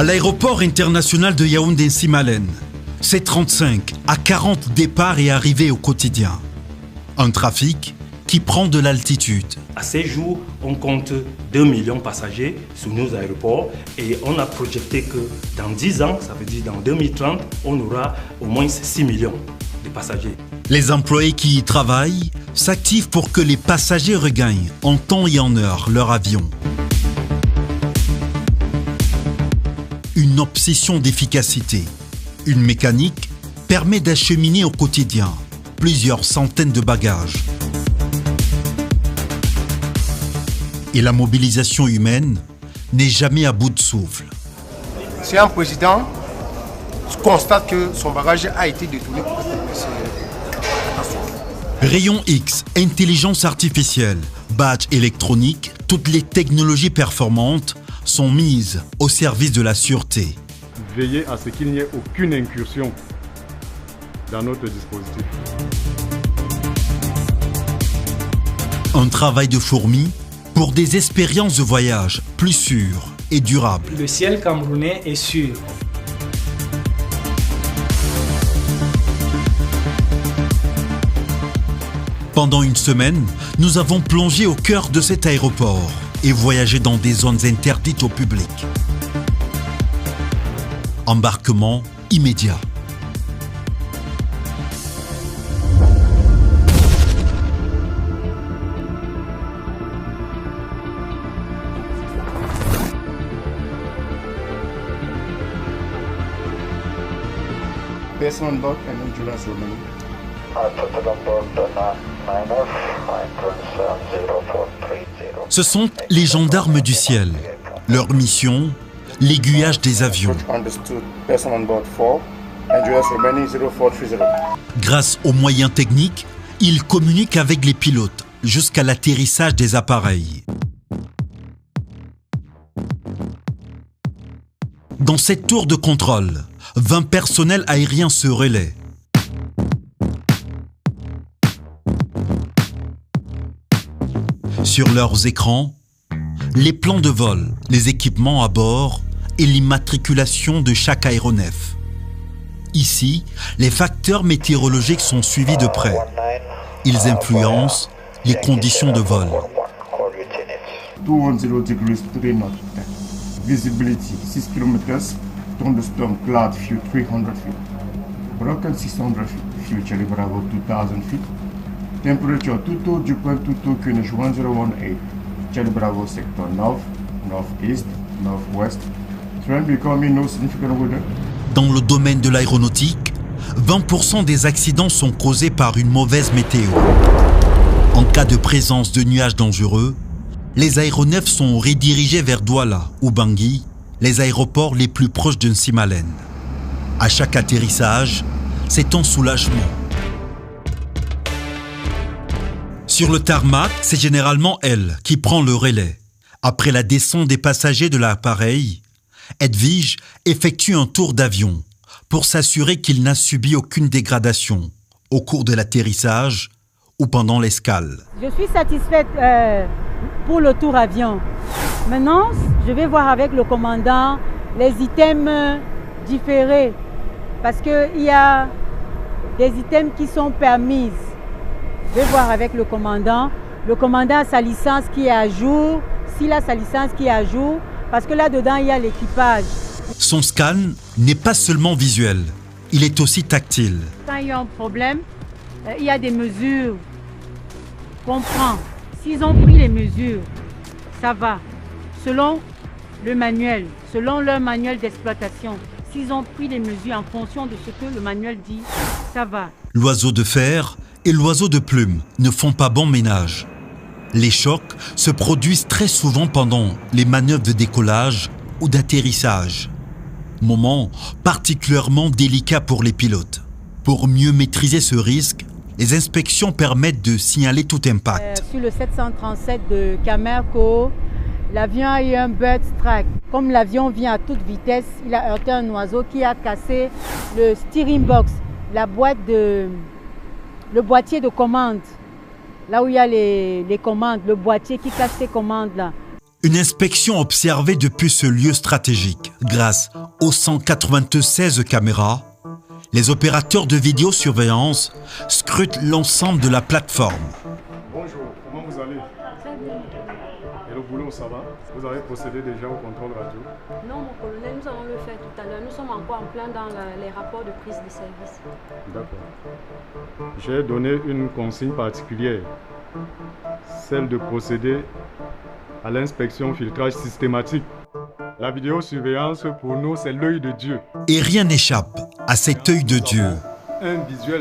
À l'aéroport international de Yaoundé-Nsimalène, c'est 35 à 40 départs et arrivées au quotidien. Un trafic qui prend de l'altitude. À ces jours, on compte 2 millions de passagers sur nos aéroports et on a projeté que dans 10 ans, ça veut dire dans 2030, on aura au moins 6 millions de passagers. Les employés qui y travaillent s'activent pour que les passagers regagnent en temps et en heure leur avion. Une obsession d'efficacité. Une mécanique permet d'acheminer au quotidien plusieurs centaines de bagages. Et la mobilisation humaine n'est jamais à bout de souffle. Si un président constate que son bagage a été détourné, Rayon X, intelligence artificielle, badge électronique, toutes les technologies performantes sont mises au service de la sûreté. Veiller à ce qu'il n'y ait aucune incursion dans notre dispositif. Un travail de fourmi pour des expériences de voyage plus sûres et durables. Le ciel camerounais est sûr. Pendant une semaine, nous avons plongé au cœur de cet aéroport et voyagé dans des zones interdites au public. Embarquement immédiat. Person on board and Endurance Romani. Ce sont les gendarmes du ciel. Leur mission, l'aiguillage des avions. Grâce aux moyens techniques, ils communiquent avec les pilotes jusqu'à l'atterrissage des appareils. Dans cette tour de contrôle, 20 personnels aériens se relaient. Sur leurs écrans, les plans de vol, les équipements à bord et l'immatriculation de chaque aéronef. Ici, les facteurs météorologiques sont suivis de près. Ils influencent les conditions de vol. 210 degrees 3 knots. Visibility 6 km. Thunderstorm cloud view 300 feet. Broken 600 feet. Future Bravo 2000 feet. Temperature 22 du point 22 QNH 1018. Charlie Bravo sector north, northeast, northwest. Trend becoming no significant weather. Dans le domaine de l'aéronautique, 20% des accidents sont causés par une mauvaise météo. En cas de présence de nuages dangereux, les aéronefs sont redirigés vers Douala ou Bangui, les aéroports les plus proches de Nsimalène. À chaque atterrissage, c'est un soulagement. Sur le tarmac, c'est généralement elle qui prend le relais. Après la descente des passagers de l'appareil, Edwige effectue un tour d'avion pour s'assurer qu'il n'a subi aucune dégradation au cours de l'atterrissage ou pendant l'escale. Je suis satisfaite pour le tour avion. Maintenant, je vais voir avec le commandant les items différés parce qu'il y a des items qui sont permis. Je vais voir avec le commandant. Le commandant a sa licence qui est à jour. S'il a sa licence qui est à jour, parce que là-dedans, il y a l'équipage. Son scan n'est pas seulement visuel, il est aussi tactile. Quand il y a un problème, il y a des mesures qu'on prend. S'ils ont pris les mesures, ça va. Selon le manuel, selon leur manuel d'exploitation. S'ils ont pris les mesures en fonction de ce que le manuel dit, ça va. L'oiseau de fer et l'oiseau de plume ne font pas bon ménage. Les chocs se produisent très souvent pendant les manœuvres de décollage ou d'atterrissage. Moment particulièrement délicat pour les pilotes. Pour mieux maîtriser ce risque, les inspections permettent de signaler tout impact. Sur le 737 de Camerco, l'avion a eu un bird strike. Comme l'avion vient à toute vitesse, il a heurté un oiseau qui a cassé le steering box, la boîte le boîtier de commande. Là où il y a les commandes, le boîtier qui cache ces commandes-là. Une inspection observée depuis ce lieu stratégique. Grâce aux 196 caméras, les opérateurs de vidéosurveillance scrutent l'ensemble de la plateforme. Bonjour, comment vous allez? Très bien. Et le boulot, ça va? Vous avez procédé déjà au contrôle radio? Non, mon colonel, nous allons le faire tout à l'heure. Nous sommes encore en plein dans les rapports de prise de service. D'accord. J'ai donné une consigne particulière, celle de procéder à l'inspection filtrage systématique. La vidéosurveillance, pour nous, c'est l'œil de Dieu. Et rien n'échappe à cet œil de Dieu. Un visuel